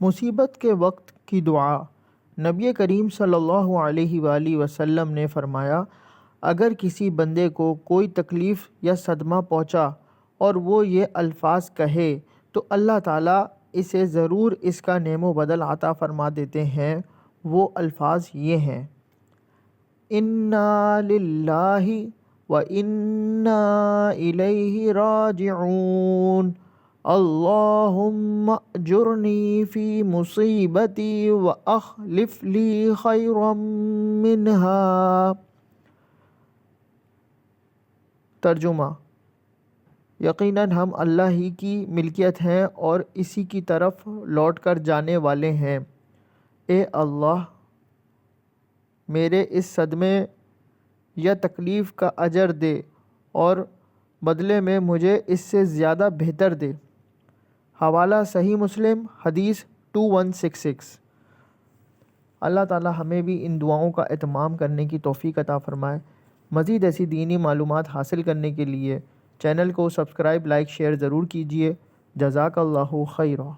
مصیبت کے وقت کی دعا۔ نبی کریم صلی اللہ علیہ وآلہ وسلم نے فرمایا، اگر کسی بندے کو کوئی تکلیف یا صدمہ پہنچا اور وہ یہ الفاظ کہے تو اللہ تعالیٰ اسے ضرور اس کا نعم و بدل عطا فرما دیتے ہیں۔ وہ الفاظ یہ ہیں: اِنَّا لِلَّهِ وَإِنَّا إِلَيْهِ رَاجِعُونَ اللہم اجرنی فی مصیبتی واخلف لی خیرا منہا۔ ترجمہ: یقیناً ہم اللہ ہی کی ملکیت ہیں اور اسی کی طرف لوٹ کر جانے والے ہیں۔ اے اللہ، میرے اس صدمے یا تکلیف کا اجر دے اور بدلے میں مجھے اس سے زیادہ بہتر دے۔ حوالہ صحیح مسلم، حدیث 2166۔ اللہ تعالیٰ ہمیں بھی ان دعاؤں کا اہتمام کرنے کی توفیق عطا فرمائے۔ مزید ایسی دینی معلومات حاصل کرنے کے لیے چینل کو سبسکرائب، لائک، شیئر ضرور کیجیے۔ جزاک اللہ خیرا۔